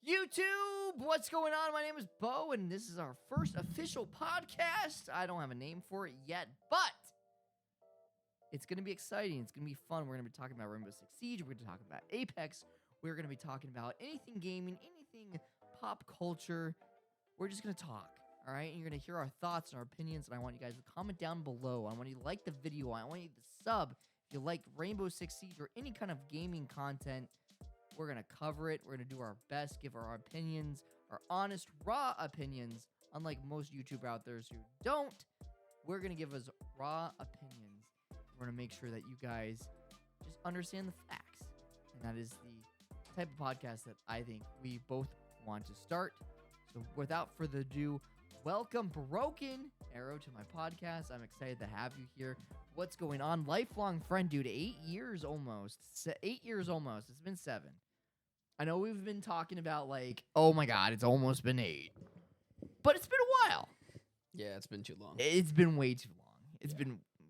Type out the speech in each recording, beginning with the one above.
YouTube, what's going on? My name is Bo, and this is our first official podcast. I don't have a name for it yet, but it's going to be exciting. It's going to be fun. We're going to be talking about Rainbow Six Siege. We're going to talk about Apex. We're going to be talking about anything gaming, anything pop culture. We're just going to talk, all right? And you're going to hear our thoughts and our opinions, and I want you guys to comment down below. I want you to like the video. I want you to sub if you like Rainbow Six Siege or any kind of gaming content. We're going to cover it. We're going to do our best, give our opinions, our honest, raw opinions. Unlike most YouTuber out there who don't, we're going to give us raw opinions. We're going to make sure that you guys just understand the facts. And that is the type of podcast that I think we both want to start. So without further ado, welcome Broken Arrow to my podcast. I'm excited to have you here. What's going on? Lifelong friend, dude. 8 years almost. 8 years almost. It's been 7. I know we've been talking about like, oh my God, it's almost been 8. But it's been a while. Yeah, it's been too long. It's been way too long.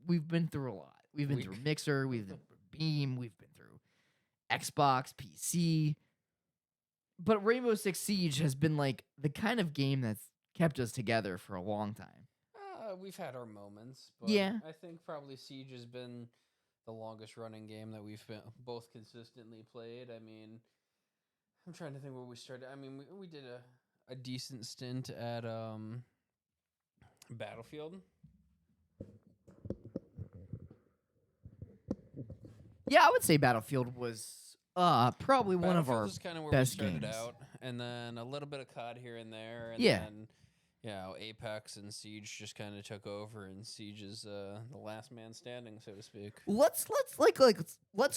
We've been through a lot. We've been through Mixer, we've been through Beam, we've been through Xbox, PC. But Rainbow Six Siege has been like the kind of game that's kept us together for a long time. We've had our moments, but yeah. I think probably Siege has been the longest running game that we've both consistently played. I mean, I'm trying to think where we started. I mean, we did a decent stint at Battlefield. Yeah, I would say Battlefield was probably one of our kind of where best we started games. out, and then a little bit of COD here and there, and Yeah. then Apex and Siege just kind of took over, and Siege is the last man standing, so to speak. Let's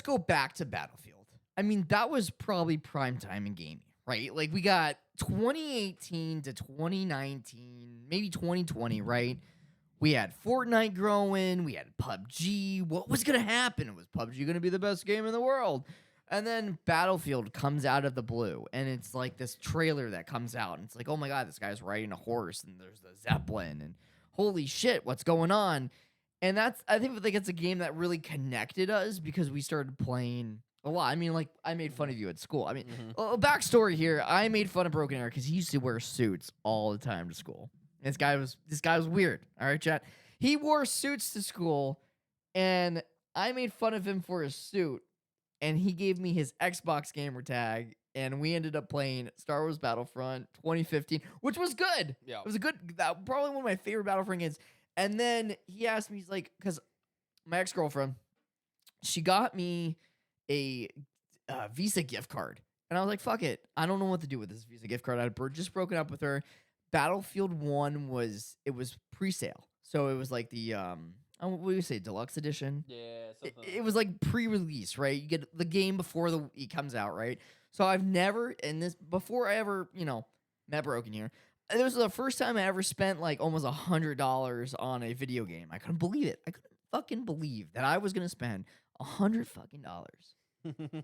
go back to Battlefield. I mean, that was probably prime time in gaming, right? Like we got 2018 to 2019, maybe 2020, right? We had Fortnite growing, we had PUBG. What was gonna happen? Was PUBG gonna be the best game in the world? And then Battlefield comes out of the blue, and it's like this trailer that comes out, and it's like, oh my God, this guy's riding a horse, and there's the Zeppelin, and holy shit, what's going on? And I think it's a game that really connected us because we started playing a lot. I mean, like, I made fun of you at school. I mean, a backstory here, I made fun of Broken Arrow because he used to wear suits all the time to school. This guy was weird, all right, chat? He wore suits to school, and I made fun of him for his suit. And he gave me his Xbox gamer tag, and we ended up playing Star Wars Battlefront 2015, which was good. Yeah, it was probably one of my favorite Battlefront games. And then he asked me, he's like, because my ex-girlfriend, she got me a Visa gift card, and I was like, fuck it, I don't know what to do with this Visa gift card. I had just broken up with her. Battlefield 1 was pre-sale, so it was like the what do you say, deluxe edition? Yeah, it was like pre-release, right? You get the game before it comes out, right? So I've never, before I ever, met Broken here, this was the first time I ever spent like almost $100 on a video game. I couldn't believe it. I couldn't fucking believe that I was gonna spend $100 fucking dollars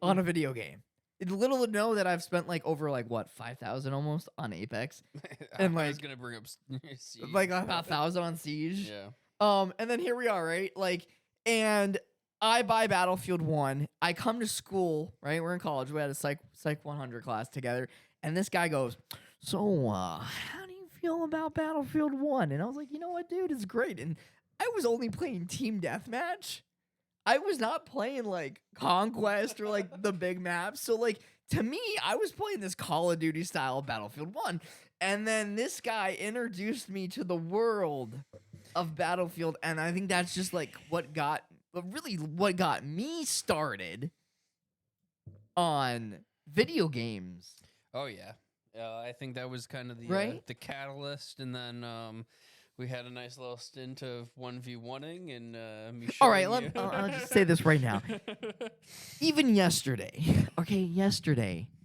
on a video game. It's little to know that I've spent like over like what, 5,000 almost on Apex, and I like was gonna bring up Siege. like about 1,000 on Siege. Yeah. And then here we are, right? Like, and I buy Battlefield 1. I come to school, right? We're in college. We had a Psych 100 class together. And this guy goes, so, how do you feel about Battlefield 1? And I was like, you know what, dude? It's great. And I was only playing Team Deathmatch. I was not playing, like, Conquest or, like, the big maps. So, like, to me, I was playing this Call of Duty style Battlefield 1. And then this guy introduced me to the world of Battlefield, and I think that's just like what got me started on video games. Oh yeah, I think that was kind of the catalyst, and then we had a nice little stint of 1v1ing, and me. All right, I'll just say this right now. Even yesterday,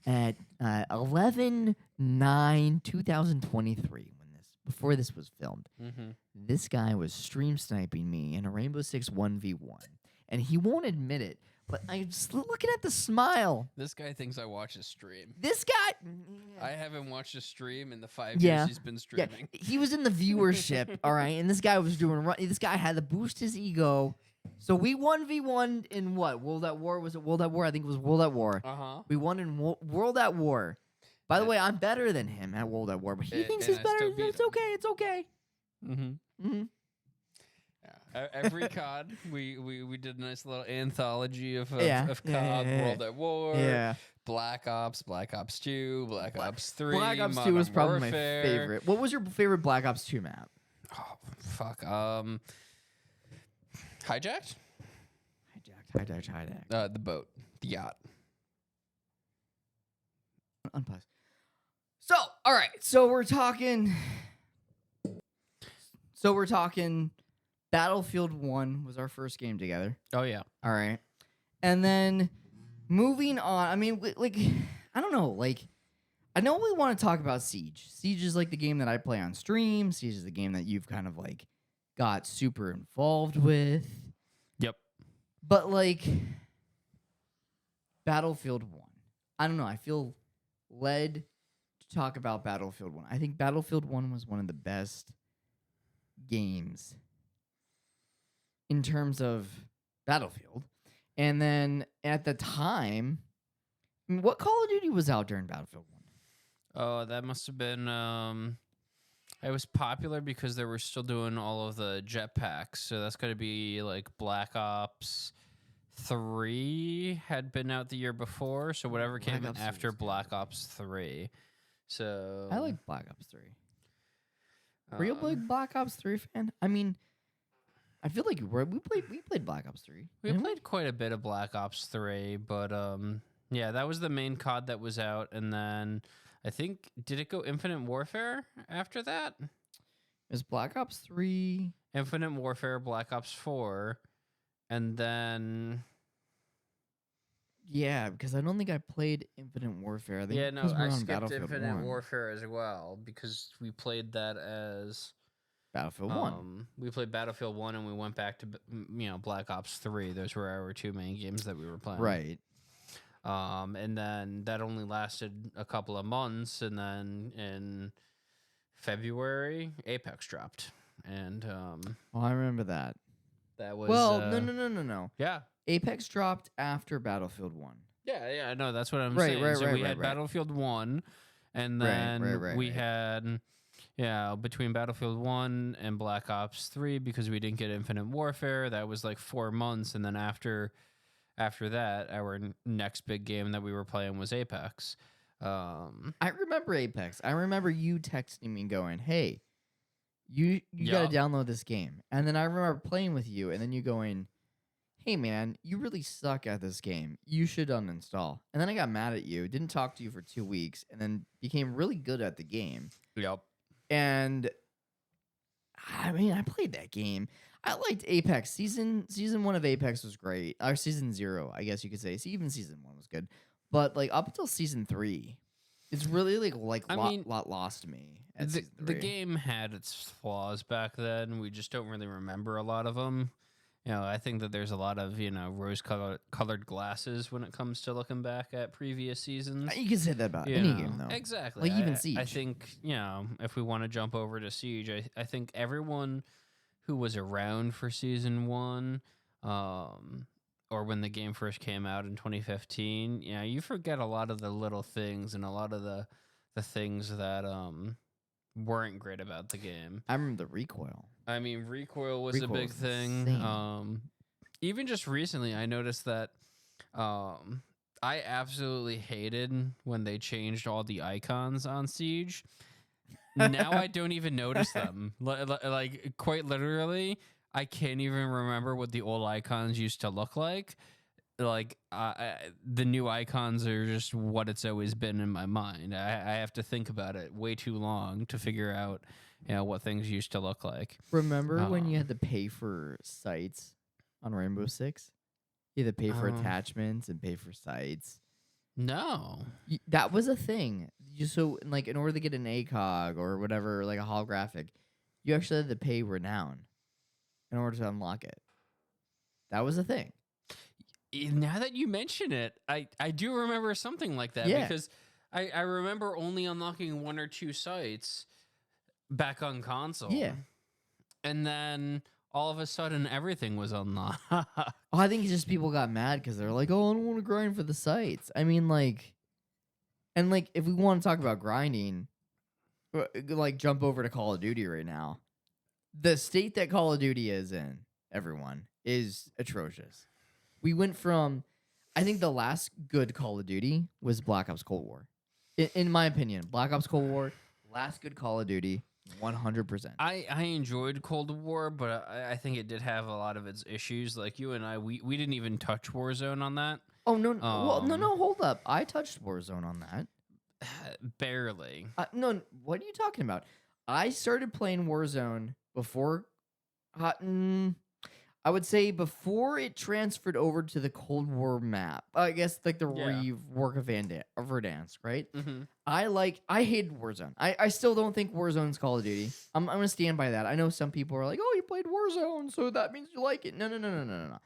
at 11/9/2023. Before this was filmed, this guy was stream sniping me in a Rainbow Six 1v1, and he won't admit it, but I'm just looking at the smile. This guy thinks I watch his stream. This guy, I haven't watched a stream in the 5 years he's been streaming. Yeah, he was in the viewership, all right, and this guy was doing. This guy had to boost his ego. So we 1v1 in what? World at War? Was it World at War? I think it was World at War. Uh-huh. We won in World at War. By the way, I'm better than him at World at War, but he thinks he's I better. still beat It's him. okay. It's okay. Mm-hmm. Mm-hmm. Yeah. Every COD, we did a nice little anthology of COD, World at War, Yeah. Black Ops 2, Black Ops 3. Black Ops 2 Modern was probably Warfare. my favorite. What was your favorite Black Ops 2 map? Oh, fuck. Hijacked? Hijacked. The boat. The yacht. Unpause. So, all right. So we're talking Battlefield 1 was our first game together. Oh, yeah. All right. And then moving on, I mean, like, I don't know. Like, I know we want to talk about Siege. Siege is like the game that I play on stream. Siege is the game that you've kind of like got super involved with. Yep. But like, Battlefield 1. I don't know. I feel led to talk about Battlefield 1. I think Battlefield 1 was one of the best games in terms of Battlefield. And then at the time, I mean, what Call of Duty was out during Battlefield 1? Oh, that must have been. It was popular because they were still doing all of the jetpacks. So that's got to be like Black Ops 3 had been out the year before. So whatever Black came Ops after 3 was Black Ops 3. So I like Black Ops 3. Were you a big Black Ops 3 fan? I mean, I feel like we played Black Ops 3. We played quite a bit of Black Ops 3, but yeah, that was the main COD that was out, and then I think did it go Infinite Warfare after that? It was Black Ops 3, Infinite Warfare, Black Ops 4, and then yeah, because I don't think I played Infinite Warfare. I think yeah, no, because we're I on skipped Battlefield Infinite 1. Warfare as well because we played that as Battlefield 1. We played Battlefield 1 and we went back to Black Ops 3. Those were our two main games that we were playing. Right. And then that only lasted a couple of months, and then in February, Apex dropped, and Oh, I remember that. that was no. yeah, Apex dropped after Battlefield 1. yeah. No, that's what I'm Right, saying. right, So right, we right, had right. Battlefield 1, and Right, then right, we right. had between Battlefield 1 and Black Ops 3 because we didn't get Infinite Warfare. That was like 4 months, and then after that, our next big game that we were playing was Apex. I remember Apex. I remember you texting me going, "Hey, you got to download this game." And then I remember playing with you, and then you going, "Hey man, you really suck at this game. You should uninstall." And then I got mad at you, didn't talk to you for 2 weeks, and then became really good at the game. Yep. And I mean, I played that game. I liked Apex. Season 1 of Apex was great. Or season 0, I guess you could say. So even season 1 was good. But like up until season 3, it's really lot lost to me. At season 3. The game had its flaws back then. We just don't really remember a lot of them. I think that there's a lot of rose-colored glasses when it comes to looking back at previous seasons. You can say that about any game, though. Exactly. Like even Siege. I think if we want to jump over to Siege, I think everyone who was around for season 1, or when the game first came out in 2015, you forget a lot of the little things and a lot of the things that weren't great about the game. I remember the recoil. I mean, recoil was a big thing. Insane. Even just recently, I noticed that I absolutely hated when they changed all the icons on Siege. Now I don't even notice them. Like quite literally, I can't even remember what the old icons used to look like. Like the new icons are just what it's always been in my mind. I have to think about it way too long to figure out, what things used to look like. Remember when you had to pay for sites on Rainbow Six? You had to pay for attachments and pay for sites. No. That was a thing. So, like, in order to get an ACOG or whatever, like a holographic, you actually had to pay Renown in order to unlock it. That was a thing. Now that you mention it, I do remember something like that because I remember only unlocking 1 or 2 sites back on console. Yeah. And then all of a sudden everything was unlocked. I think it's just people got mad because they're like, "Oh, I don't want to grind for the sites." I mean, like, And like, if we want to talk about grinding, like jump over to Call of Duty right now. The state that Call of Duty is in, everyone, is atrocious. We went from, I think the last good Call of Duty was Black Ops Cold War. In my opinion, Black Ops Cold War, last good Call of Duty, 100%. I enjoyed Cold War, but I think it did have a lot of its issues. Like you and I, we didn't even touch Warzone on that. Oh, no. Well, no, hold up. I touched Warzone on that. Barely. No, what are you talking about? I started playing Warzone before, I would say before it transferred over to the Cold War map. I guess like the rework of Verdansk, right? Mm-hmm. I hated Warzone. I still don't think Warzone's Call of Duty. I'm gonna stand by that. I know some people are like, oh, you played Warzone, so that means you like it. No.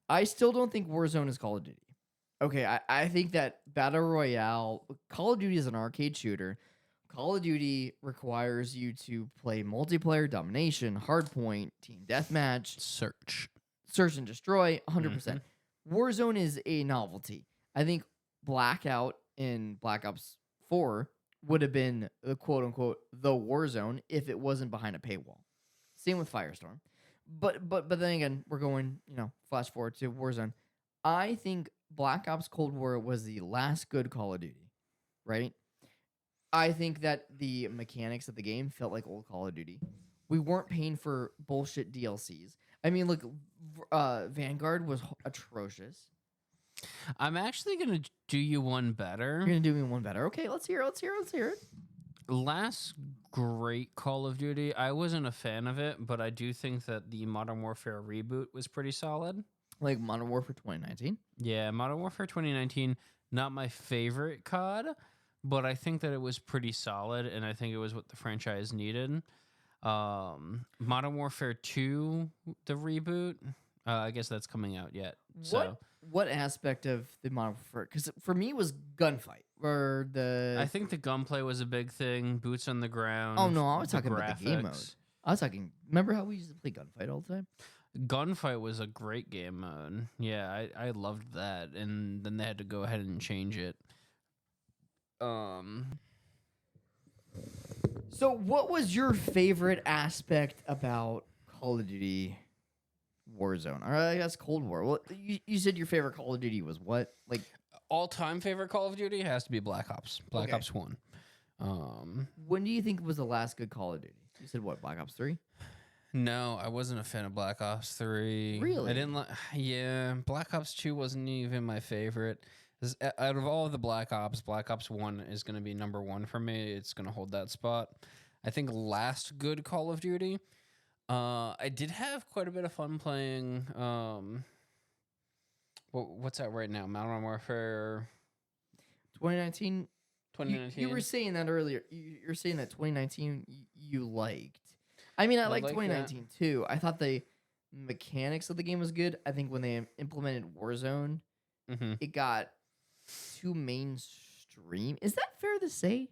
I still don't think Warzone is Call of Duty. Okay, I think that Battle Royale, Call of Duty is an arcade shooter. Call of Duty requires you to play multiplayer, domination, hardpoint, team deathmatch, search and destroy, 100%. Mm-hmm. Warzone is a novelty. I think Blackout in Black Ops 4 would have been the quote-unquote the Warzone if it wasn't behind a paywall. Same with Firestorm. But then again, we're going, flash forward to Warzone. I think Black Ops Cold War was the last good Call of Duty, right? I think that the mechanics of the game felt like old Call of Duty. We weren't paying for bullshit DLCs. I mean, look, Vanguard was atrocious. I'm actually going to do you one better. You're going to do me one better. Okay, let's hear it. Last great Call of Duty, I wasn't a fan of it, but I do think that the Modern Warfare reboot was pretty solid. Like Modern Warfare 2019? Yeah, Modern Warfare 2019, not my favorite COD, but I think that it was pretty solid, and I think it was what the franchise needed. Modern Warfare 2, the reboot, I guess that's coming out yet. What aspect of the Modern Warfare? Because for me, it was gunfight. I think the gunplay was a big thing, boots on the ground. Oh, no, I was talking about the game mode. I was talking, remember how we used to play gunfight all the time? Gunfight was a great game mode. Yeah, I loved that. And then they had to go ahead and change it. So what was your favorite aspect about Call of Duty Warzone? Or I guess Cold War. Well, you said your favorite Call of Duty was what? Like all-time favorite Call of Duty has to be Black Ops. Black Ops 1. When do you think was the last good Call of Duty? You said what, Black Ops 3? No, I wasn't a fan of Black Ops 3. Really? I didn't like. Yeah, Black Ops 2 wasn't even my favorite. Out of all of the Black Ops 1 is going to be number one for me. It's going to hold that spot. I think last good Call of Duty. I did have quite a bit of fun playing. What's out right now? Modern Warfare 2019. You were saying that earlier. You're saying that 2019 you liked. I mean, I liked 2019 too. I thought the mechanics of the game was good. I think when they implemented Warzone, it got too mainstream. Is that fair to say?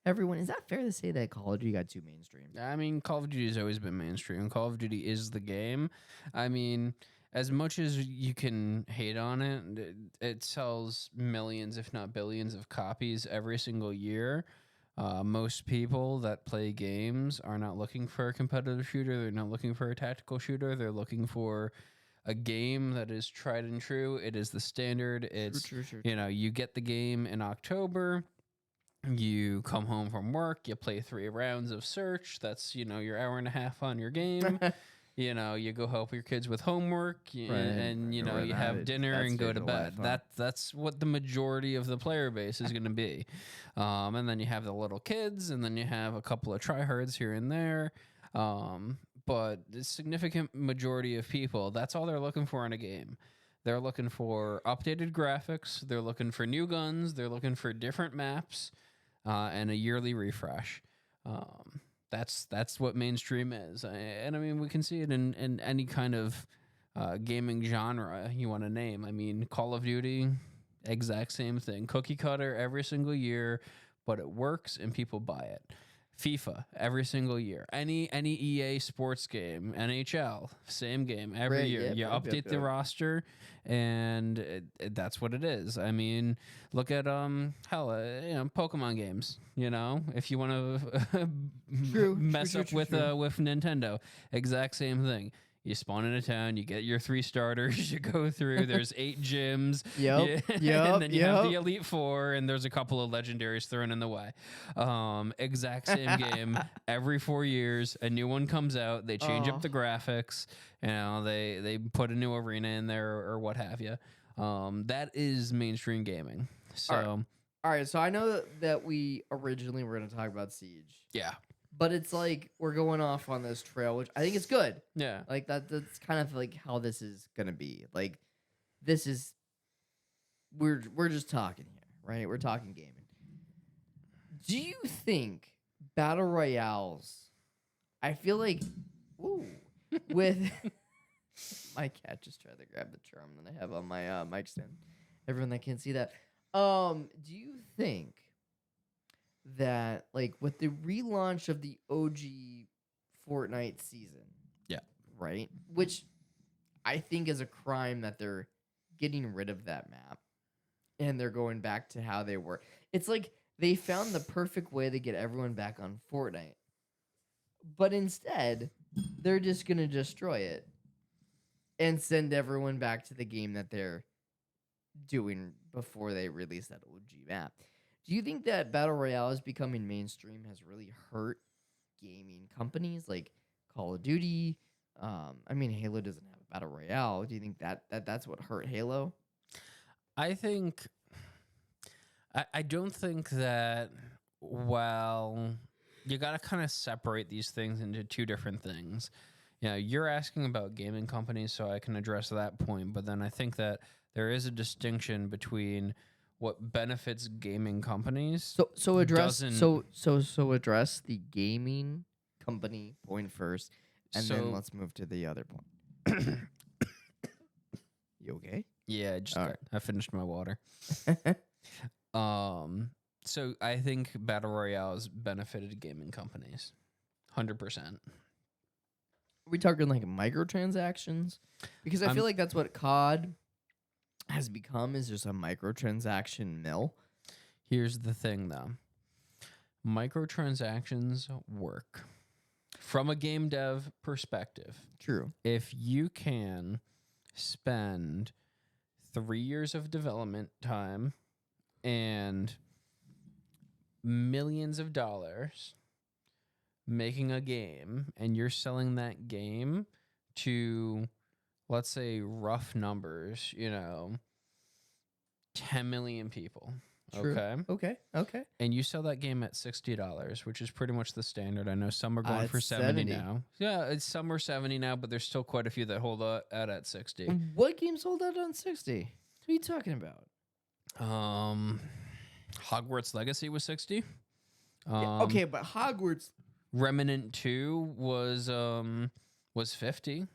Everyone, is that fair to say that Call of Duty got too mainstream? I mean, Call of Duty has always been mainstream. Call of Duty is the game. I mean, as much as you can hate on it, it sells millions, if not billions, of copies every single year. Most people that play games are not looking for a competitive shooter. They're not looking for a tactical shooter. They're looking for a game that is tried and true. It is the standard. It's true. You get the game in October. You come home from work. You play 3 rounds of search. That's your hour and a half on your game. You go help your kids with homework, and you have dinner and go to bed. That's what the majority of the player base is going to be. And then you have the little kids, and then you have a couple of tryhards here and there. But the significant majority of people, that's all they're looking for in a game. They're looking for updated graphics. They're looking for new guns. They're looking for different maps, and a yearly refresh. That's what mainstream is. And I mean, we can see it in any kind of gaming genre you want to name. I mean, Call of Duty, exact same thing. Cookie cutter every single year, but it works and people buy it. FIFA every single year. Any EA sports game, NHL, same game every Right, year. yep, You yep, update yep, the yep. roster, and that's what it is. I mean, look at Pokemon games. You know, if you want to mess up with Nintendo, exact same thing. You spawn in a town, you get your 3 starters, you go through, there's 8 gyms, Yep, and then you have the yep. Elite Four, and there's a couple of legendaries thrown in the way. Exact same game. Every 4 years, a new one comes out, they change up the graphics, they put a new arena in there or what have you. That is mainstream gaming. So, All right, so I know that we originally were going to talk about Siege. yeah. But it's like we're going off on this trail, which I think is good. Yeah. Like that's kind of like how this is gonna be. Like this is we're just talking here, right? We're talking gaming. Do you think battle royales? I feel like with my cat just tried to grab the charm that I have on my mic stand. Everyone that can't see that. Do you think that like with the relaunch of the OG Fortnite season, yeah, right, which I think is a crime that they're getting rid of that map and they're going back to how they were. It's like they found the perfect way to get everyone back on Fortnite, but instead they're just gonna destroy it and send everyone back to the game that they're doing before they release that OG map. Do you think that Battle Royale is becoming mainstream has really hurt gaming companies like Call of Duty? I mean, Halo doesn't have a Battle Royale. Do you think that's what hurt Halo? I think... I don't think that... Well, you got to kind of separate these things into 2 different things. You're asking about gaming companies, so I can address that point. But then I think that there is a distinction between what benefits gaming companies. So address address the gaming company point first, and then let's move to the other point. You okay? Yeah, I finished my water. So I think Battle Royales benefited gaming companies, 100%. Are we talking like microtransactions? Because I feel like that's what COD has become, is just a microtransaction mill. Here's the thing, though. Microtransactions work from a game dev perspective. True. If you can spend 3 years of development time and millions of dollars making a game, and you're selling that game to, let's say, rough numbers, 10 million people. True. Okay. Okay. And you sell that game at $60, which is pretty much the standard. I know some are going for 70 now. Yeah, some are 70 now, but there's still quite a few that hold out at 60. What game sold out on 60? What are you talking about? Hogwarts Legacy was 60. Okay, but Hogwarts Remnant 2 was 50.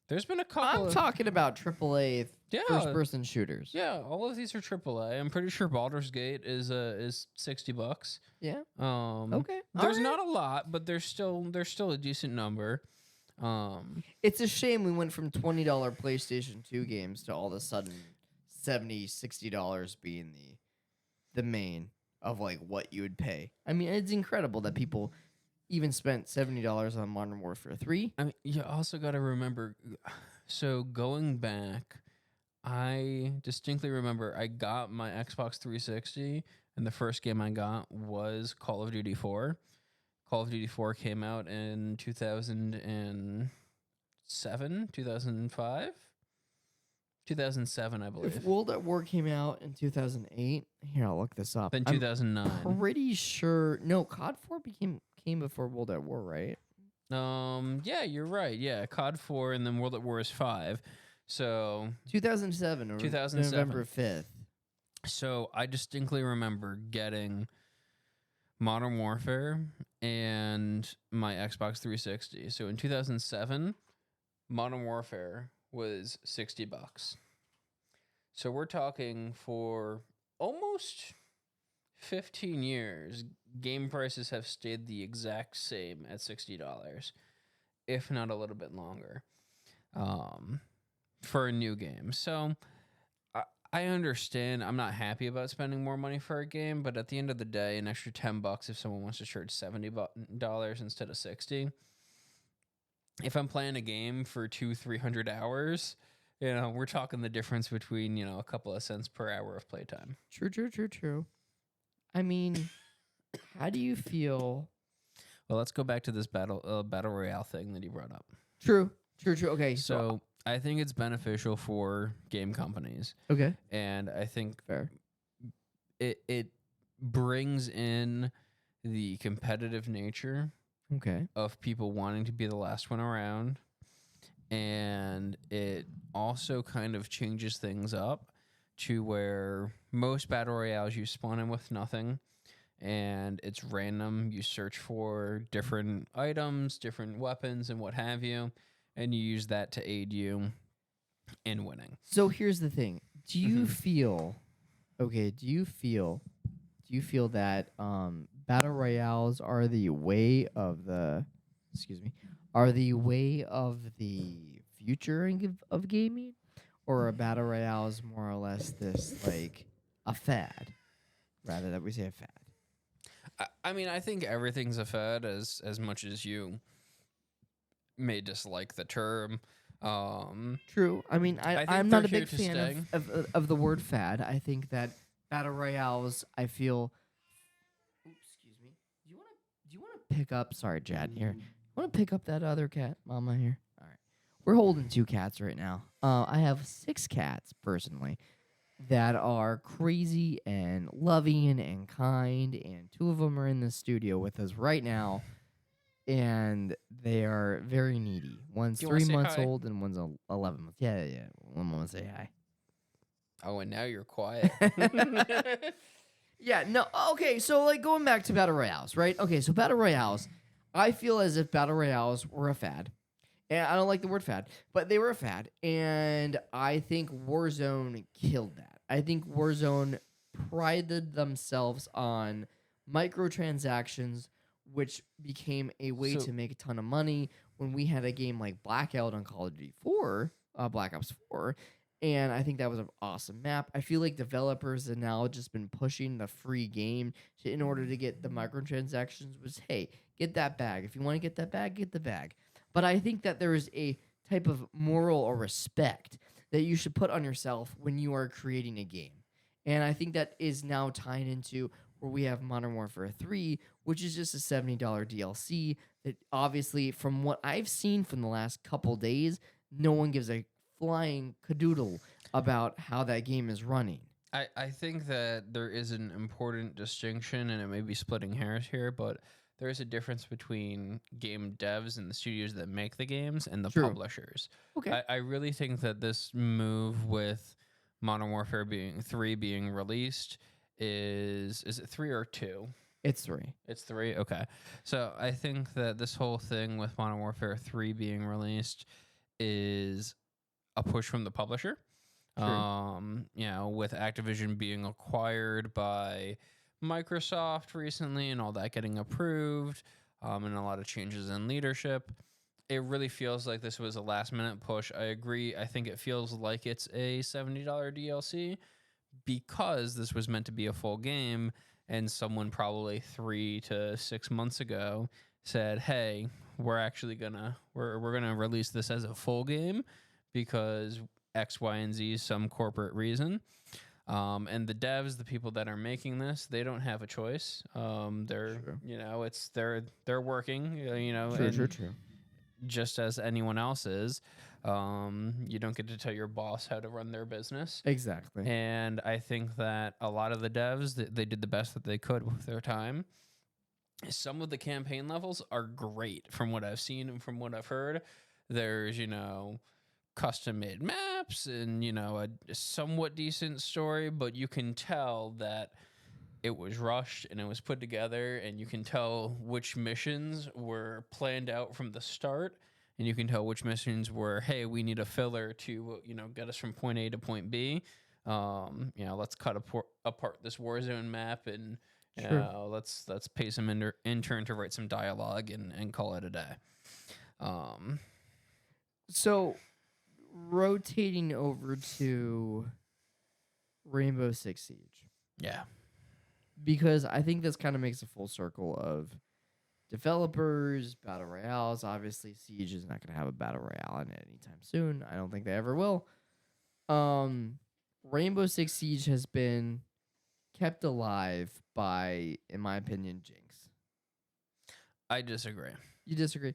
There's been a couple. I'm talking about AAA first-person shooters. Yeah, all of these are AAA. I'm pretty sure Baldur's Gate is $60. Yeah. Okay. There's not a lot, but there's still a decent number. It's a shame we went from $20 PlayStation 2 games to all of a sudden $70, $60 being the main of like what you would pay. I mean, it's incredible that people even spent $70 on Modern Warfare 3. I mean, you also got to remember, so going back, I distinctly remember I got my Xbox 360, and the first game I got was Call of Duty 4. Call of Duty 4 came out in 2007, 2005? 2007, I believe. If World at War came out in 2008, here, I'll look this up. Then 2009. I'm pretty sure. No, COD 4 came before World at War, right? Yeah, you're right. Yeah, COD 4 and then World at War is 5. So 2007 or 2007. November 5th. So I distinctly remember getting Modern Warfare and my Xbox 360. So in 2007, Modern Warfare was $60. So we're talking for almost 15 years, game prices have stayed the exact same at $60, if not a little bit longer, for a new game. So I understand. I'm not happy about spending more money for a game, but at the end of the day, an extra $10 if someone wants to charge $70 instead of 60. If I'm playing a game for 200-300 hours, we're talking the difference between a couple of cents per hour of playtime. True. I mean, how do you feel? Well, let's go back to this battle royale thing that you brought up. True. Okay, So I think it's beneficial for game companies. Okay. And I think Fair. It brings in the competitive nature of people wanting to be the last one around. And it also kind of changes things up to where most battle royales you spawn in with nothing and it's random. You search for different items, different weapons, and what have you, and you use that to aid you in winning. So here's the thing. Do you feel that battle royales are the way of the future of gaming, or are battle royales more or less this like a fad, rather that we say a fad? I mean, I think everything's a fad as much as you may dislike the term. True. I mean, I'm not a big fan of the word fad. I think that battle royales, I feel... Oops, excuse me. Do you want to pick up... Sorry, Jad, here. You want to pick up that other cat, Mama, here? All right. We're holding 2 cats right now. I have 6 cats, personally, that are crazy and loving and kind, and 2 of them are in the studio with us right now, and they are very needy. One's 3 months old and one's 11 months. Yeah. One want to say hi. Oh, and now you're quiet. Yeah, no, okay, so like going back to battle royales, right? Okay, so battle royales, I feel as if battle royales were a fad. And I don't like the word fad, but they were a fad. And I think Warzone killed that. I think Warzone prided themselves on microtransactions, which became a way to make a ton of money when we had a game like Blackout on Call of Duty 4, Black Ops 4. And I think that was an awesome map. I feel like developers have now just been pushing the free game in order to get the microtransactions was, hey, get that bag. If you want to get that bag, get the bag. But I think that there is a type of moral or respect that you should put on yourself when you are creating a game. And I think that is now tying into where we have Modern Warfare 3, which is just a $70 DLC that obviously, from what I've seen from the last couple days, no one gives a flying cadoodle about how that game is running. I think that there is an important distinction, and it may be splitting hairs here, but there is a difference between game devs and the studios that make the games and the publishers. Okay. I really think that this move with Modern Warfare 3 being released is it 3 or 2? It's 3. It's 3? Okay. So I think that this whole thing with Modern Warfare 3 being released is a push from the publisher. With Activision being acquired by Microsoft recently and all that getting approved, and a lot of changes in leadership, it really feels like this was a last-minute push. I agree. I think it feels like it's a $70 DLC because this was meant to be a full game, and someone probably 3 to 6 months ago said, "Hey, we're gonna release this as a full game because X, Y, and Z, some corporate reason." And the devs, the people that are making this, they don't have a choice. They're working, True. just as anyone else is. You don't get to tell your boss how to run their business. Exactly. And I think that a lot of the devs, they did the best that they could with their time. Some of the campaign levels are great from what I've seen and from what I've heard. There's, custom-made maps and, a somewhat decent story, but you can tell that it was rushed and it was put together, and you can tell which missions were planned out from the start, and you can tell which missions were, hey, we need a filler to, get us from point A to point B. Let's cut apart this Warzone map and True. Let's pay some intern to write some dialogue and call it a day. So, rotating over to Rainbow Six Siege, Yeah. because I think this kind of makes a full circle of developers, battle royales. Obviously, Siege is not going to have a battle royale in it anytime soon. I don't think they ever will. Rainbow Six Siege has been kept alive by, in my opinion, Jinx. I disagree. You disagree?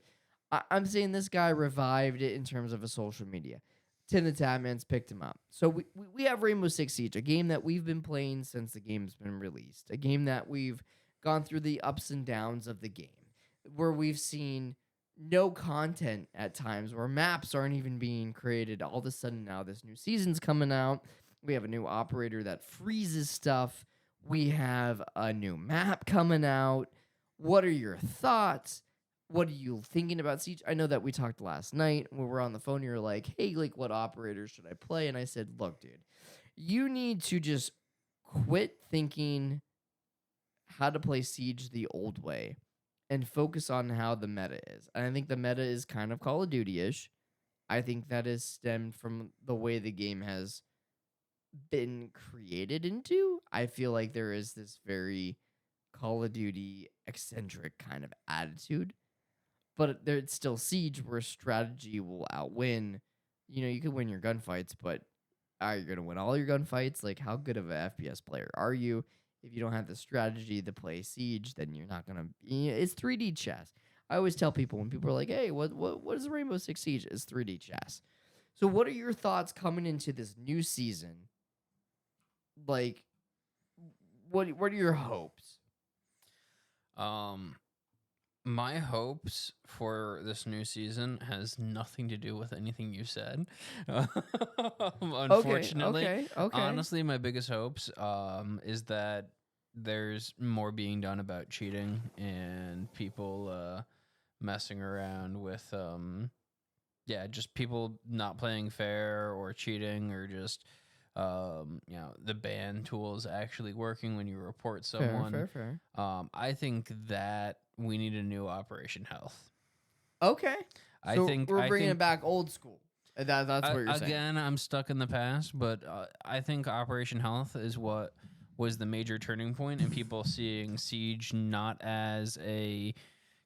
I'm saying this guy revived it in terms of a social media. Tim the Tatman's picked him up. So we have Rainbow Six Siege, a game that we've been playing since the game's been released. A game that we've gone through the ups and downs of the game, where we've seen no content at times, where maps aren't even being created. All of a sudden now this new season's coming out. We have a new operator that freezes stuff. We have a new map coming out. What are your thoughts? What are you thinking about Siege? I know that we talked last night when we were on the phone. You were like, hey, like, what operator should I play? And I said, look, dude, you need to just quit thinking how to play Siege the old way and focus on how the meta is. And I think the meta is kind of Call of Duty-ish. I think that is stemmed from the way the game has been created into. I feel like there is this very Call of Duty eccentric kind of attitude. But it's still Siege, where strategy will outwin. You know, you can win your gunfights, but are you going to win all your gunfights? Like, how good of an FPS player are you? If you don't have the strategy to play Siege, then you're not going to... It's 3D chess. I always tell people when people are like, hey, what is Rainbow Six Siege? It's 3D chess. So what are your thoughts coming into this new season? Like, what are your hopes? My hopes for this new season has nothing to do with anything you said. Unfortunately, Okay. honestly, my biggest hopes is that there's more being done about cheating and people messing around with just people not playing fair or cheating, or just the ban tools actually working when you report someone. Fair. I think that we need a new Operation Health. Okay. So we're bringing think, it back old school. That's what you're saying. Again, I'm stuck in the past, but I think Operation Health is what was the major turning point in people seeing Siege not as a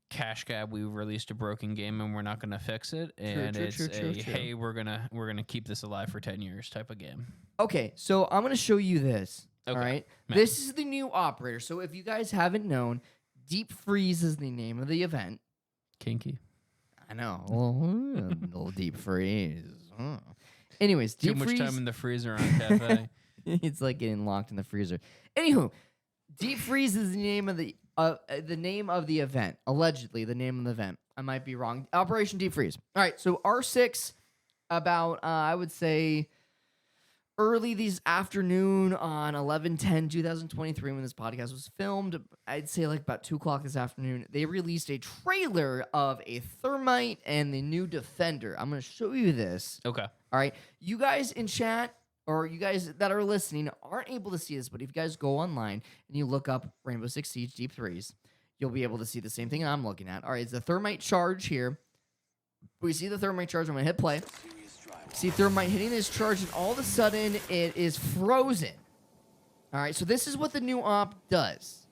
cash grab. We released a broken game and we're not going to fix it, and true. Hey, we're gonna keep this alive for 10 years type of game. Okay, so I'm gonna show you this. Okay. All right, Man. This is the new operator. So if you guys haven't known, Deep Freeze is the name of the event. Kinky. I know. Little Deep Freeze. Anyways, Deep Too much Freeze, time in the freezer on cafe. it's like getting locked in the freezer. Anywho, Deep Freeze is the name of the event. Allegedly, the name of the event. I might be wrong. Operation Deep Freeze. All right, so R6 about I would say early this afternoon on 11/10/2023 when this podcast was filmed. I'd say like about 2 o'clock this afternoon. They released a trailer of a Thermite and the new Defender. I'm going to show you this. Okay. All right. You guys in chat, or you guys that are listening, aren't able to see this, but if you guys go online and you look up Rainbow Six Siege Deep Freeze, you'll be able to see the same thing I'm looking at. All right, it's the Thermite charge here. We see the Thermite charge. I'm going to hit play. See Thermite hitting this charge, and all of a sudden, it is frozen. All right, so this is what the new op does.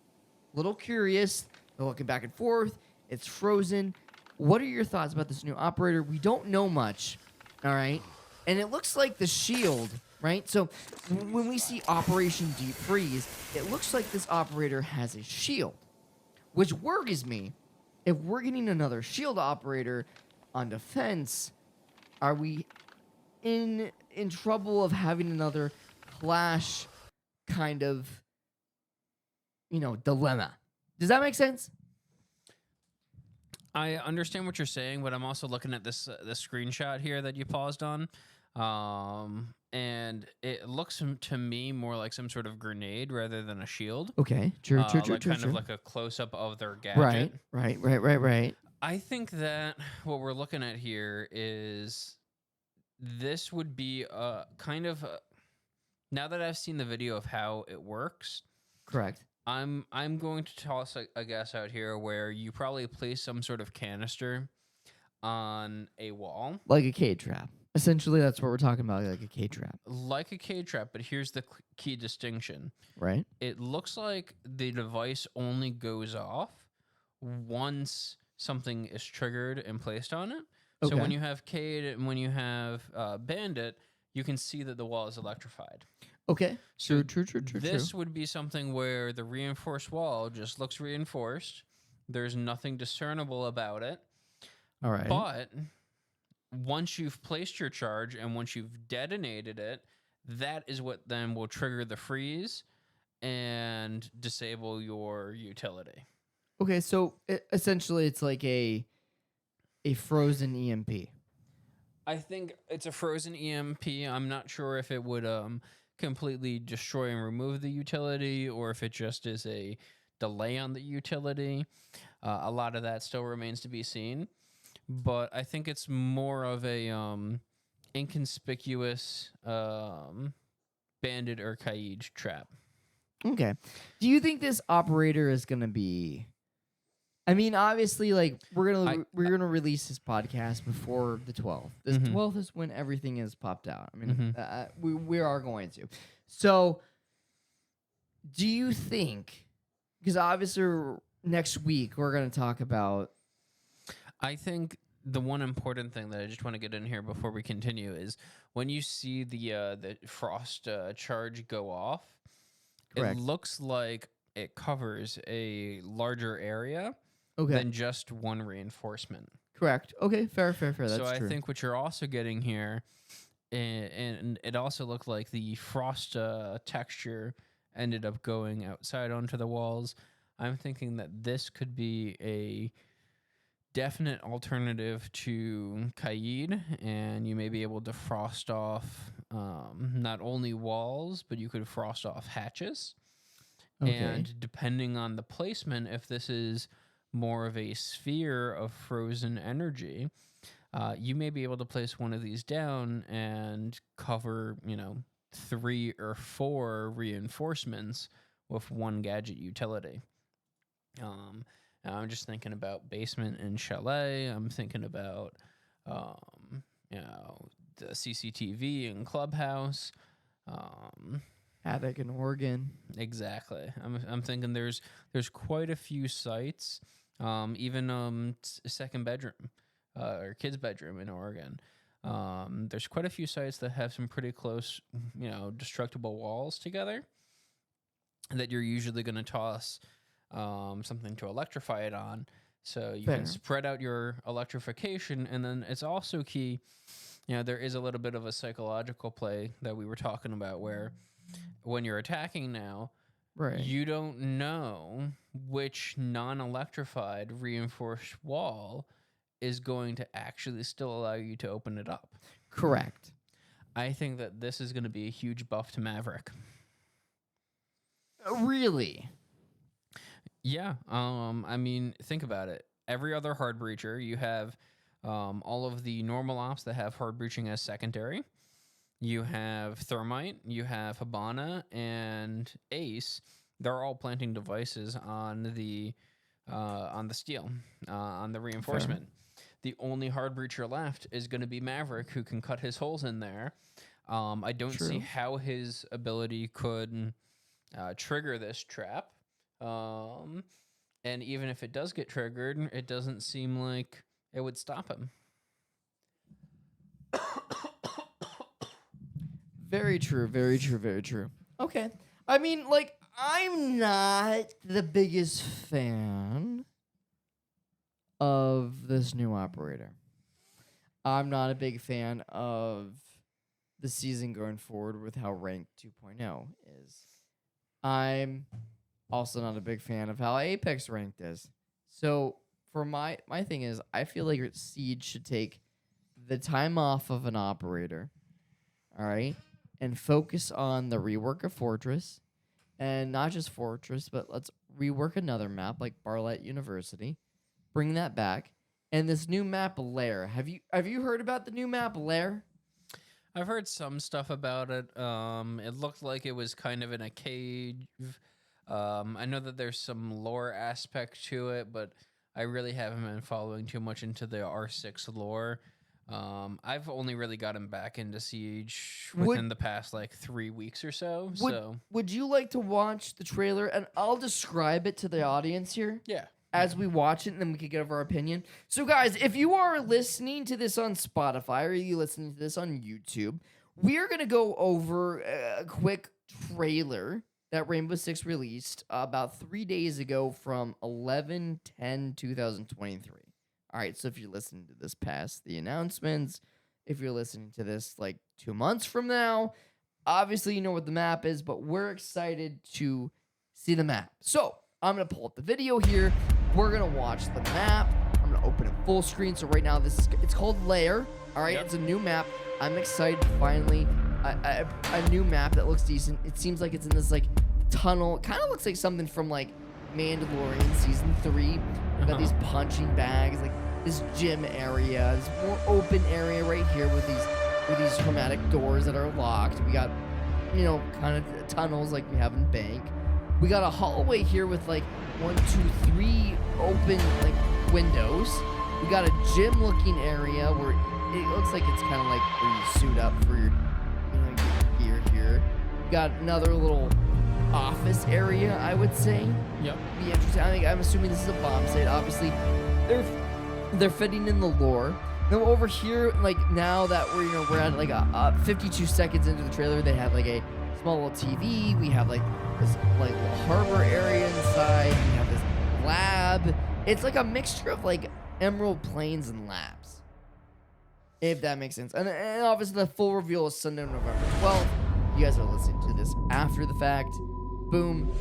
Little curious. They're looking back and forth. It's frozen. What are your thoughts about this new operator? We don't know much, all right? And it looks like the shield, right? So when we see Operation Deep Freeze, it looks like this operator has a shield, which worries me. If we're getting another shield operator on defense, are we in trouble of having another Clash kind of, dilemma? Does that make sense? I understand what you're saying, but I'm also looking at this screenshot here that you paused on, and it looks to me more like some sort of grenade rather than a shield. Okay, true. Kind of like a close up of their gadget. Right. I think that what we're looking at here is this would be a kind of now that I've seen the video of how it works. Correct. I'm going to toss a guess out here where you probably place some sort of canister on a wall, Like a K trap. Essentially, that's what we're talking about, like a K trap, like a K trap. But here's the key distinction: right? it looks like the device only goes off once something is triggered and placed on it. So when Okay. you have Cade and when you have Bandit, you can see that the wall is electrified. Okay. So True. this would be something where the reinforced wall just looks reinforced. There's nothing discernible about it. All right. But once you've placed your charge and once you've detonated it, that is what then will trigger the freeze and disable your utility. Okay, so essentially it's like a frozen EMP. I think it's a frozen EMP. I'm not sure if it would completely destroy and remove the utility or if it just is a delay on the utility. A lot of that still remains to be seen. But I think it's more of a inconspicuous bandit or Kaid trap. Okay. Do you think this operator is going to be I mean, obviously like we're going to release this podcast before the 12th. This 12th is when everything is popped out. I mean, we are going to. So, do you think because obviously next week we're going to talk about I think the one important thing that I just want to get in here before we continue is when you see the frost charge go off, Correct. it looks like it covers a larger area Okay. than just one reinforcement. Correct. Okay, fair. That's so true. I think what you're also getting here, and it also looked like the frost texture ended up going outside onto the walls. I'm thinking that this could be a definite alternative to Kaid, and you may be able to frost off not only walls, but you could frost off hatches. Okay. And depending on the placement, if this is more of a sphere of frozen energy, you may be able to place one of these down and cover, 3 or 4 reinforcements with one gadget utility. I'm just thinking about basement and chalet. I'm thinking about, the CCTV and clubhouse. Attic in Oregon. Exactly. I'm thinking there's quite a few sites, even second bedroom, or kid's bedroom in Oregon. There's quite a few sites that have some pretty close, destructible walls together that you're usually going to toss something to electrify it on. So you can spread out your electrification. And then it's also key, there is a little bit of a psychological play that we were talking about where when you're attacking now, right, you don't know which non-electrified reinforced wall is going to actually still allow you to open it up. Correct. I think that this is going to be a huge buff to Maverick. Really? Yeah. I mean, think about it. Every other hard breacher, you have all of the normal ops that have hard breaching as secondary. You have Thermite, you have Habana, and Ace. They're all planting devices on the steel, on the reinforcement. Fair. The only hard breacher left is going to be Maverick, who can cut his holes in there. I don't see how his ability could trigger this trap. And even if it does get triggered, it doesn't seem like it would stop him. Very true. Okay. I mean, like, I'm not the biggest fan of this new operator. I'm not a big fan of the season going forward with how Rank 2.0 is. I'm also not a big fan of how Apex Ranked is. So, for my thing is, I feel like Siege should take the time off of an operator, all right, and focus on the rework of Fortress, and not just Fortress, but let's rework another map like Barlett University, bring that back, and this new map Lair. Have you heard about the new map Lair? I've heard some stuff about it. It looked like it was kind of in a cave, I know that there's some lore aspect to it, but I really haven't been following too much into the R6 lore. I've only really gotten back into Siege within the past like 3 weeks or so. Would you like to watch the trailer? And I'll describe it to the audience here. Yeah. As we watch it, and then we can give our opinion. So, guys, if you are listening to this on Spotify or you listening to this on YouTube, we are going to go over a quick trailer that Rainbow Six released about 3 days ago from 11/10/2023. All right, so if you're listening to this past the announcements, if you're listening to this like 2 months from now, obviously you know what the map is, but we're excited to see the map. So I'm going to pull up the video here. We're going to watch the map. I'm going to open it full screen. So right now, it's called Lair. All right, It's a new map. I'm excited to finally a new map that looks decent. It seems like it's in this like tunnel. It kind of looks like something from like Mandalorian Season 3. We've got these punching bags, like this gym area, this more open area right here with these hermetic doors that are locked. We got, kind of tunnels like we have in Bank. We got a hallway here with like 1, 2, 3 open like windows. We got a gym-looking area where it looks like it's kind of like where you suit up for your gear here. We got another little office area, I would say. Yep. Be interesting. I'm assuming this is a bomb site. Obviously, they're fitting in the lore. Now over here, like now that we're at like a 52 seconds into the trailer, they have like a small little TV. We have like this like little harbor area inside. We have this lab. It's like a mixture of like Emerald Plains and labs, if that makes sense. And obviously the full reveal is Sunday, November 12th. You guys are listening to this after the fact. Boom.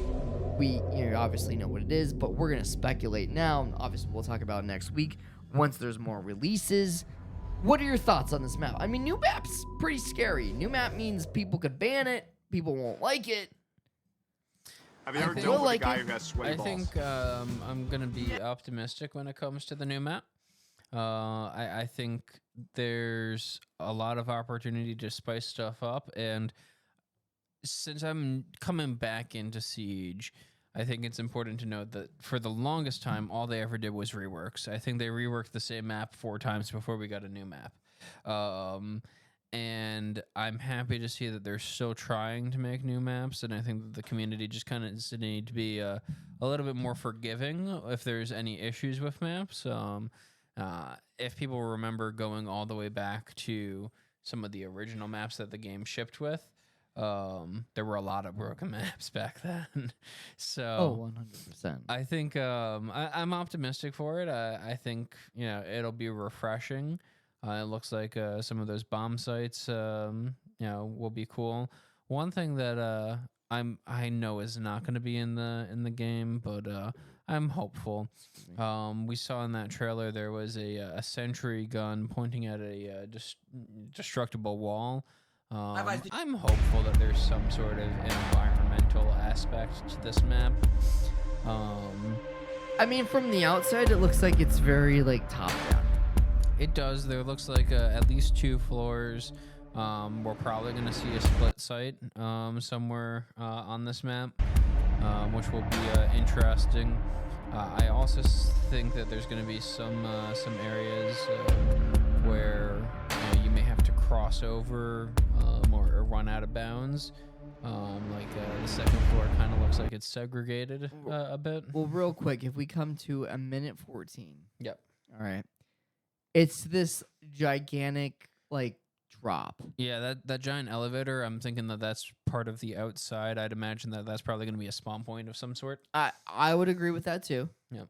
We obviously know what it is, but we're going to speculate now. Obviously, we'll talk about it next week once there's more releases. What are your thoughts on this map? I mean, new map's pretty scary. New map means people could ban it. People won't like it. Have you ever dealt with a guy who has sweaty balls? I think I'm going to be optimistic when it comes to the new map. I think there's a lot of opportunity to spice stuff up, and since I'm coming back into Siege, I think it's important to note that for the longest time, all they ever did was reworks. I think they reworked the same map 4 times before we got a new map. And I'm happy to see that they're still trying to make new maps, and I think that the community just kind of need to be a little bit more forgiving if there's any issues with maps. If people remember going all the way back to some of the original maps that the game shipped with, there were a lot of broken maps back then. So 100%. I think I'm optimistic for it. I think it'll be refreshing. It looks like some of those bomb sites will be cool. One thing that I know is not going to be in the game, but I'm hopeful. We saw in that trailer there was a sentry gun pointing at a destructible wall. I'm hopeful that there's some sort of environmental aspect to this map. I mean, from the outside, it looks like it's very like top down. It does. There looks like at least 2 floors. We're probably going to see a split site somewhere on this map, which will be interesting. I also think that there's going to be some areas where you may have to cross over or run out of bounds. The second floor kind of looks like it's segregated a bit. Well, real quick, if we come to a minute 14. Yep. All right. It's this gigantic like drop. Yeah, that giant elevator. I'm thinking that's part of the outside. I'd imagine that's probably going to be a spawn point of some sort. I would agree with that too. Yep.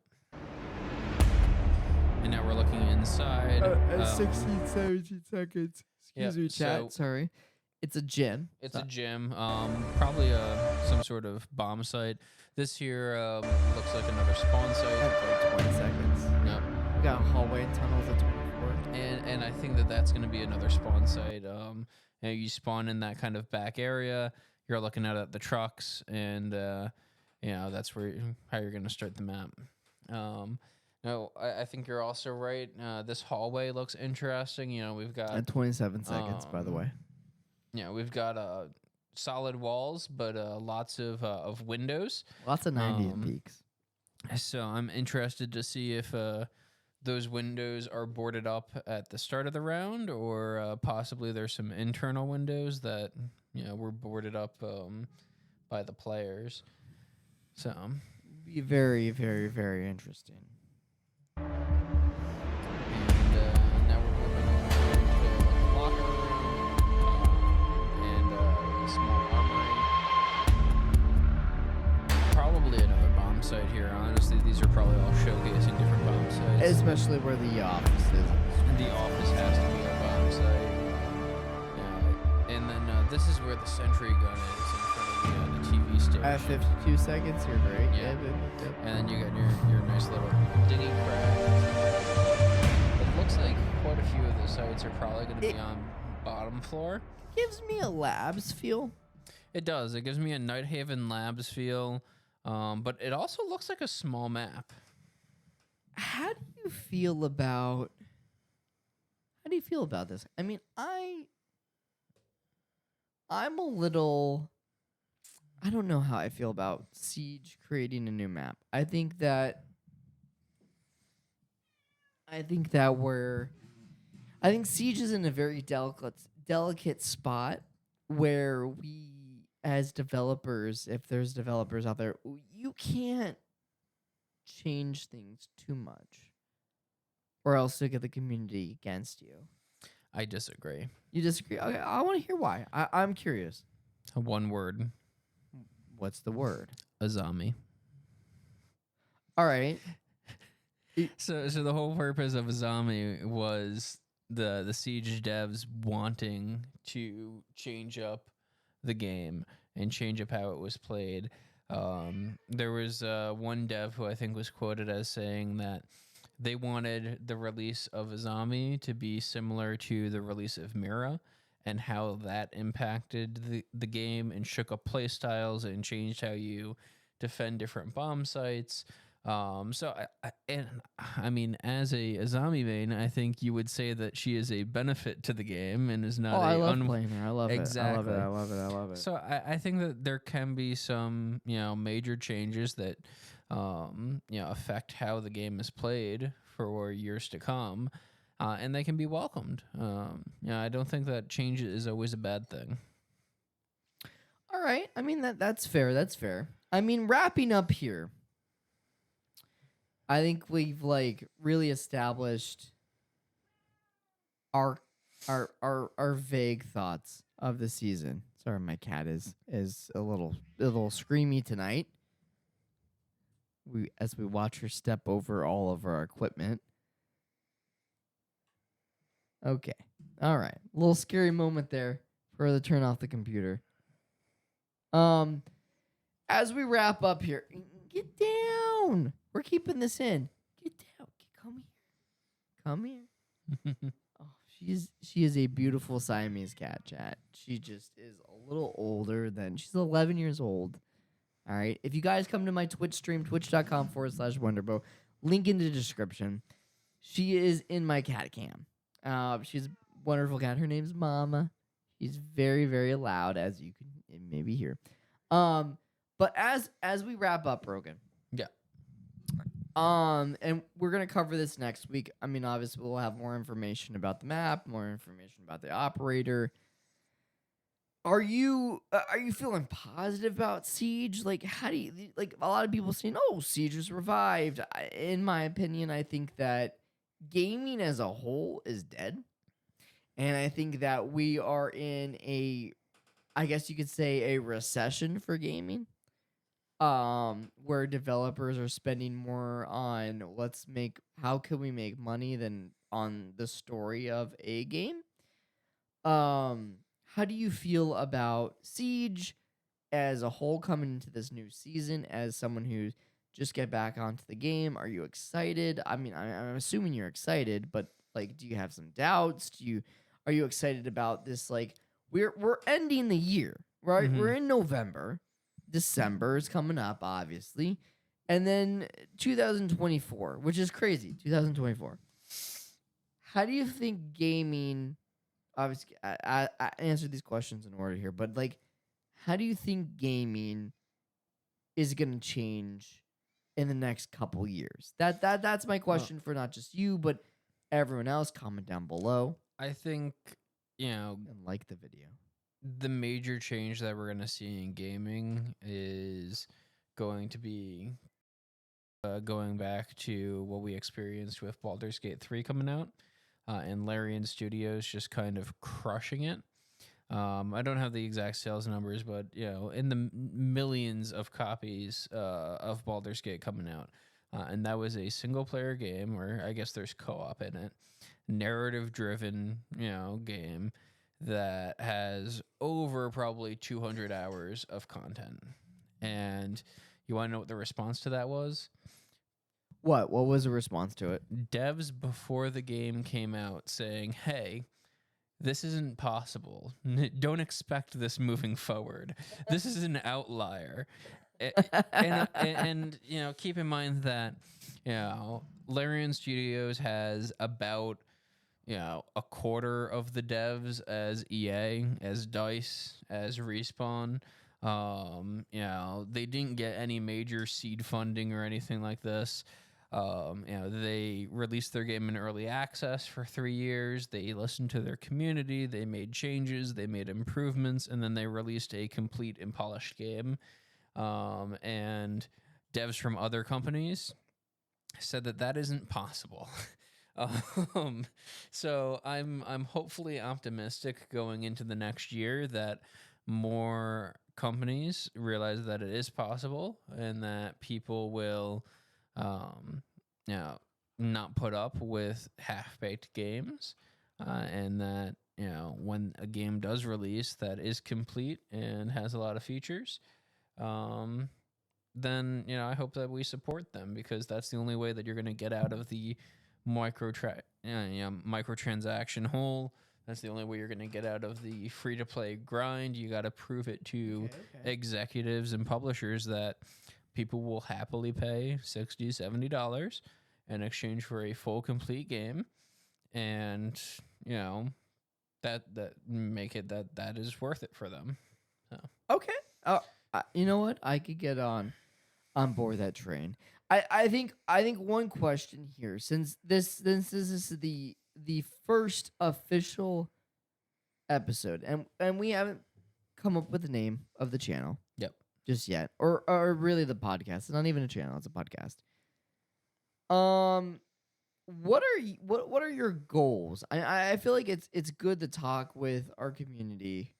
And now we're looking inside. 16, 17 seconds. Excuse me, chat. Sorry. It's a gym. It's a gym. Probably some sort of bomb site. This here looks like another spawn site. Like 20 seconds. Yep. We got a hallway and tunnels at 24. And I think that's going to be another spawn site. You spawn in that kind of back area. You're looking at the trucks, and that's how you're going to start the map. No, I think you're also right. This hallway looks interesting. We've got at 27 seconds, by the way. Yeah, we've got solid walls, but lots of windows. Lots of 90s peaks. So I'm interested to see if those windows are boarded up at the start of the round, or possibly there's some internal windows that were boarded up by the players. So Be very, very, very interesting. And now we're moving on to the locker room and a small armory. Probably another bomb site here. Honestly, these are probably all showcasing different bomb sites. Especially where the office is. The office has to be a bomb site. And then this is where the sentry gun is in front of the TV station. At 52 seconds, you're great. Yeah. And then you got your nice little dinghy craft. It looks like quite a few of the sites are probably going to be on bottom floor. Gives me a labs feel. It does. It gives me a Night Haven Labs feel, but it also looks like a small map. How do you feel about this? I mean, I'm a little, I don't know how I feel about Siege creating a new map. I think that Siege is in a very delicate spot where we, as developers, if there's developers out there, you can't change things too much, or else you'll get the community against you. I disagree. You disagree? Okay, I want to hear why. I'm curious. One word. What's the word? Azami. All right. So the whole purpose of Azami was the Siege devs wanting to change up the game and change up how it was played. There was one dev who I think was quoted as saying that they wanted the release of Azami to be similar to the release of Mira, and how that impacted the game and shook up play styles and changed how you defend different bomb sites. So I mean, as a Azami main, I think you would say that she is a benefit to the game and is not. I love playing her. I love exactly. it. I love it. So I think that there can be some major changes that affect how the game is played for years to come, and they can be welcomed. I don't think that change is always a bad thing. All right. I mean that's fair. That's fair. I mean, wrapping up here, I think we've really established our vague thoughts of the season. Sorry, my cat is a little screamy tonight. As we watch her step over all of our equipment. Okay. All right. A little scary moment there for her to turn off the computer. As we wrap up here, get down. We're keeping this in. Get down. Come here. Oh, she is a beautiful Siamese cat, chat. She just is a little older than, she's 11 years old. All right. If you guys come to my Twitch stream, twitch.com/wonderedbow, link in the description. She is in my cat cam. She's a wonderful cat. Her name's Mama. She's very, very loud, as you can maybe hear. But as we wrap up, Rogan. Yeah. And we're gonna cover this next week. I mean, obviously we'll have more information about the map, more information about the operator. Are you feeling positive about Siege? How do you a lot of people saying, "Oh, Siege was revived." In my opinion, I think that gaming as a whole is dead, and I think that we are in I guess you could say, a recession for gaming. Where developers are spending more on how can we make money than on the story of a game. How do you feel about Siege as a whole coming into this new season? As someone who just get back onto the game, are you excited? I mean, I'm assuming you're excited, but do you have some doubts? Are you excited about this? We're ending the year, right? Mm-hmm. We're in November. December is coming up, obviously. And then 2024, which is crazy. 2024. How do you think gaming... Obviously, I answered these questions in order here, but how do you think gaming is going to change in the next couple years? That's my question for not just you, but everyone else. Comment down below I think, and like the video. the major change that we're going to see in gaming is going to be going back to what we experienced with Baldur's Gate 3 coming out, and Larian Studios just kind of crushing it. I don't have the exact sales numbers, but in the millions of copies of Baldur's Gate coming out, and that was a single player game, or I guess there's co-op in it, narrative driven game that has over probably 200 hours of content. And you want to know what the response to that was? What was the response to it? Devs before the game came out saying, hey, this isn't possible. Don't expect this moving forward. This is an outlier. And keep in mind that Larian Studios has about a quarter of the devs as EA, as DICE, as Respawn. They didn't get any major seed funding or anything like this. They released their game in early access for 3 years. They listened to their community. They made changes. They made improvements, and then they released a complete and polished game. And devs from other companies said that isn't possible. So I'm hopefully optimistic going into the next year that more companies realize that it is possible and that people will not put up with half-baked games, and that when a game does release that is complete and has a lot of features, then I hope that we support them, because that's the only way that you're going to get out of the microtransaction hole. That's the only way you're going to get out of the free-to-play grind. You got to prove it to executives and publishers that people will happily pay $60, $70 in exchange for a full, complete game, and that make it that is worth it for them. So. Okay. You know what? I could get on board that train. I think one question here, since this is the first official episode, and we haven't come up with the name of the channel. Yep. Just yet, or really the podcast. It's not even a channel; it's a podcast. What are your goals? I feel like it's good to talk with our community,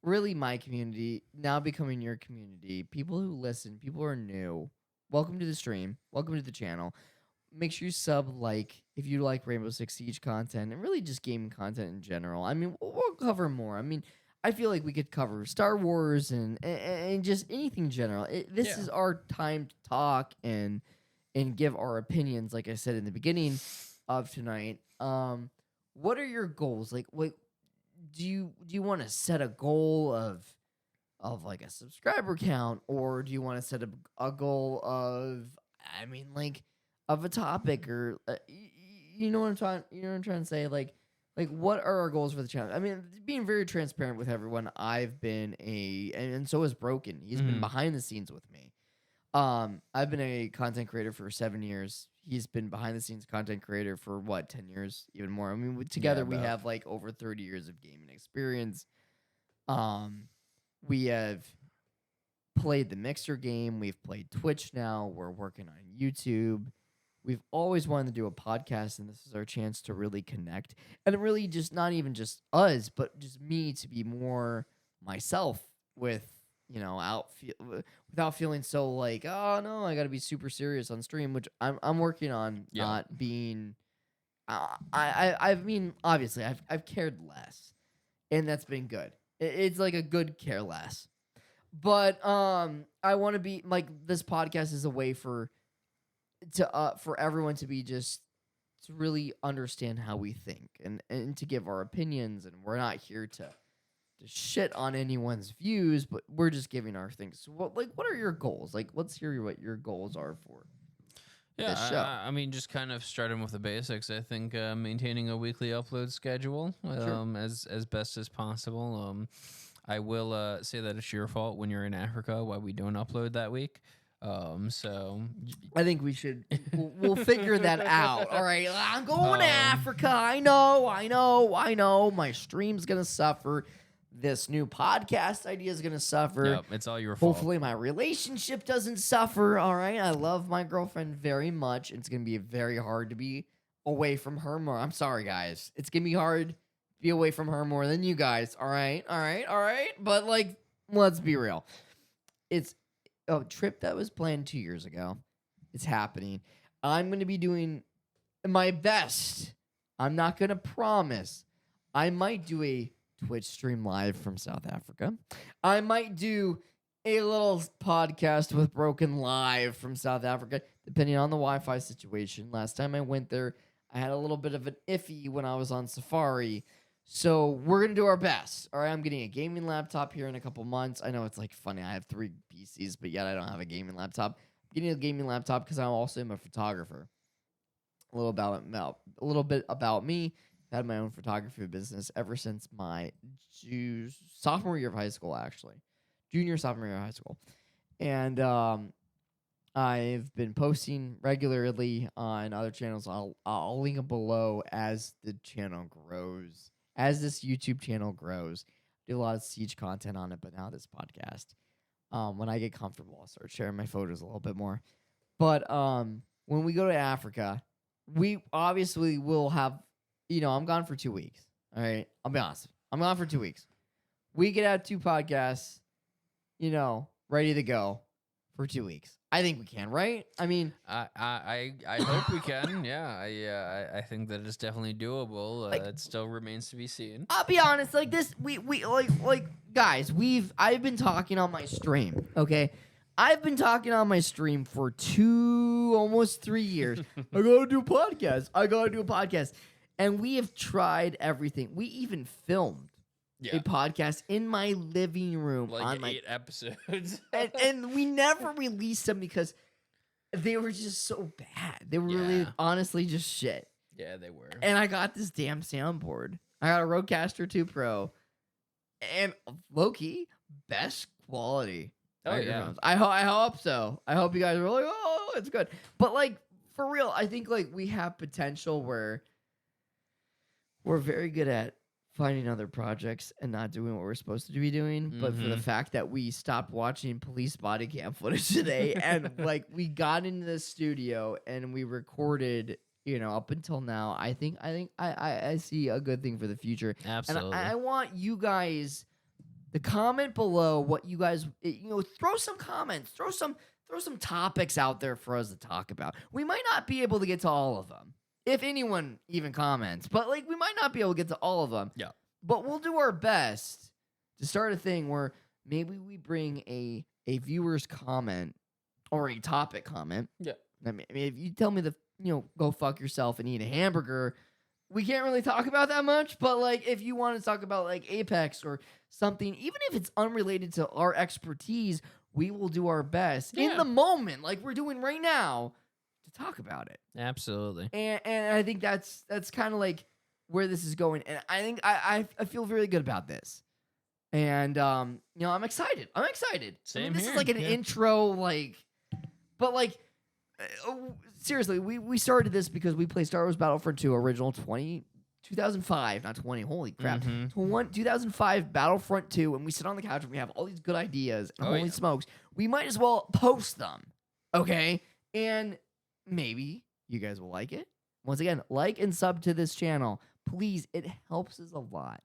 really my community, now becoming your community. People who listen, people who are new. Welcome to the stream. Welcome to the channel. Make sure you if you like Rainbow Six Siege content and really just gaming content in general. I mean, we'll cover more. I mean, I feel like we could cover Star Wars and just anything general. This is our time to talk and give our opinions, like I said in the beginning of tonight. What are your goals? Like, what do you want to set a goal of like a subscriber count, or do you want to set a goal of, of a topic, or you know what I'm trying to say? Like what are our goals for the channel? I mean, being very transparent with everyone, I've been and so is Broken. He's been behind the scenes with me. I've been a content creator for 7 years. He's been behind the scenes content creator for 10 years, even more. I mean, together we have over 30 years of gaming experience. We have played the Mixer game. We've played Twitch now. We're working on YouTube. We've always wanted to do a podcast, and this is our chance to really connect. And really just not even just us, but just me to be more myself without feeling so like, oh no, I got to be super serious on stream, which I'm working on not being. I mean, obviously, I've cared less, and that's been good. It's like a good care less. But I want to be this podcast is a way for everyone to be to really understand how we think and to give our opinions, and we're not here to shit on anyone's views, but we're just giving our things. So what are your goals? Let's hear what your goals are for this show. I mean, just kind of starting with the basics. I think maintaining a weekly upload schedule as best as possible. I will say that it's your fault when you're in Africa why we don't upload that week. So I think we should. We'll figure that out. All right, I'm going to Africa. I know. My stream's gonna suffer. This new podcast idea is gonna suffer. Yep, it's all your fault. Hopefully, my relationship doesn't suffer. All right, I love my girlfriend very much. It's gonna be very hard to be away from her more. I'm sorry, guys. It's gonna be hard to be away from her more than you guys. All right. But like, let's be real. It's a trip that was planned 2 years ago. It's happening. I'm going to be doing my best. I'm not going to promise. I might do a Twitch stream live from South Africa. I might do a little podcast with Broken live from South Africa, depending on the Wi-Fi situation. Last time I went there, I had a little bit of an iffy when I was on Safari. So we're going to do our best. All right, I'm getting a gaming laptop here in a couple months. I know it's like funny. I have 3 PCs, but yet I don't have a gaming laptop. I'm getting a gaming laptop because I also am a photographer. A little bit about me. I had my own photography business ever since my sophomore year of high school, actually. Sophomore year of high school. And I've been posting regularly on other channels. I'll link them below as the channel grows. As this YouTube channel grows, I do a lot of Siege content on it, but now this podcast. When I get comfortable, I'll start sharing my photos a little bit more. But when we go to Africa, we obviously will have, I'm gone for 2 weeks. All right, I'll be honest. I'm gone for 2 weeks. We could have 2 podcasts, ready to go for 2 weeks. I think we can, right? I mean, I hope we can. Yeah, I think that it's definitely doable. It still remains to be seen. I'll be honest, like this, we guys, I've been talking on my stream, okay? I've been talking on my stream for almost 3 years. I gotta do a podcast. And we have tried everything. We even filmed a podcast in my living room on 8 episodes. and we never released them because they were just so bad. They were really honestly just shit. Yeah, they were. And I got this damn soundboard. I got a Rodecaster 2 Pro. And low-key, best quality. Oh, yeah. I hope so. I hope you guys are like, oh, it's good. But, like, for real, I think, like, we have potential where we're very good at finding other projects and not doing what we're supposed to be doing. But for the fact that we stopped watching police body cam footage today and, like, we got into the studio and we recorded, up until now, I think I see a good thing for the future. Absolutely. And I want you guys to comment below what you guys, throw some comments, throw some topics out there for us to talk about. We might not be able to get to all of them, if anyone even comments, but like we might not be able to get to all of them. Yeah. But we'll do our best to start a thing where maybe we bring a viewer's comment or a topic comment. Yeah. I mean, if you tell me go fuck yourself and eat a hamburger, we can't really talk about that much. But like, if you want to talk about like Apex or something, even if it's unrelated to our expertise, we will do our best in the moment, like we're doing right now, to talk about it. Absolutely. And I think that's kind of like where this is going. And I think I feel really good about this. And I'm excited. Same this here. is like an intro, like, but like seriously, we started this because we played Star Wars Battlefront 2 original 2005, not 20. Holy crap. 2005 Battlefront 2, and we sit on the couch and we have all these good ideas. And holy smokes, we might as well post them. Okay? And maybe you guys will like it. Once again, like and sub to this channel. Please, it helps us a lot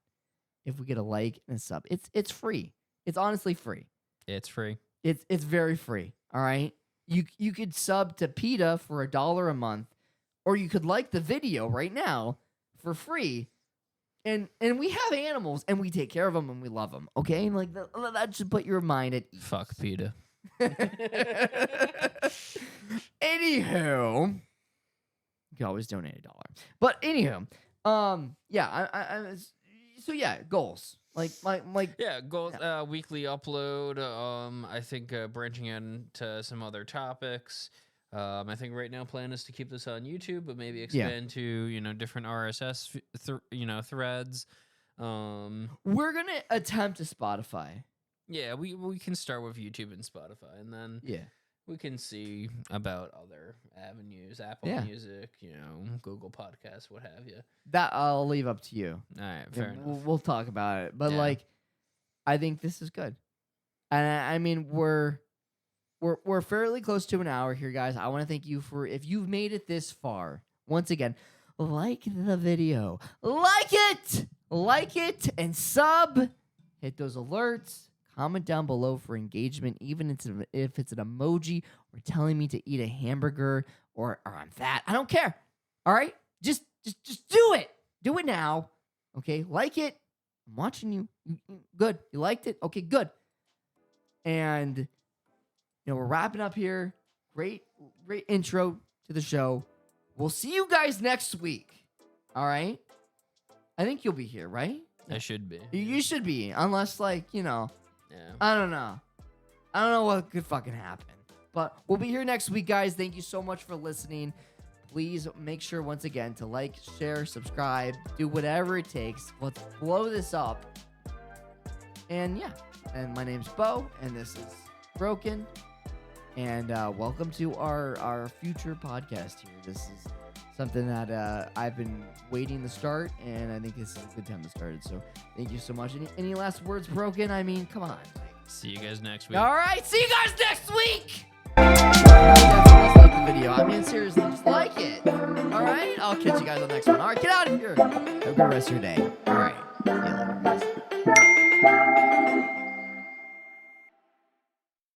if we get a like and a sub. It's free. It's honestly free. It's free. It's very free. All right? You could sub to PETA for $1 a month, or you could like the video right now for free. And we have animals, and we take care of them, and we love them. Okay? Like that should put your mind at ease. Fuck PETA. Anywho, you can always donate $1. But anywho, so goals. Goals. Weekly upload. I think branching into some other topics. I think right now plan is to keep this on YouTube, but maybe expand to different RSS threads. We're gonna attempt to Spotify. Yeah, we can start with YouTube and Spotify, and then we can see about other avenues, Apple Music, Google Podcasts, what have you. That I'll leave up to you. All right, fair enough. We'll talk about it, but like, I think this is good, and I mean we're fairly close to an hour here, guys. I want to thank you for if you've made it this far. Once again, like the video, like it, and sub. Hit those alerts. Comment down below for engagement, even if it's an emoji or telling me to eat a hamburger or I'm fat. I don't care. All right? Just do it. Do it now. Okay? Like it. I'm watching you. Good. You liked it? Okay, good. And we're wrapping up here. Great intro to the show. We'll see you guys next week. All right? I think you'll be here, right? I should be. You should be, unless I don't know. I don't know what could fucking happen. But we'll be here next week, guys. Thank you so much for listening. Please make sure, once again, to like, share, subscribe, do whatever it takes. Let's blow this up. And and my name's Bo, and this is Broken. And welcome to our future podcast here. This is something that I've been waiting to start, and I think this is a good time to start it. So thank you so much. Any last words, Broken? I mean, come on. See you guys next week. All right, see you guys next week. Let's like the video. I mean, seriously, just like it. All right, I'll catch you guys on the next one. All right, get out of here. Have a good rest of your day. All right.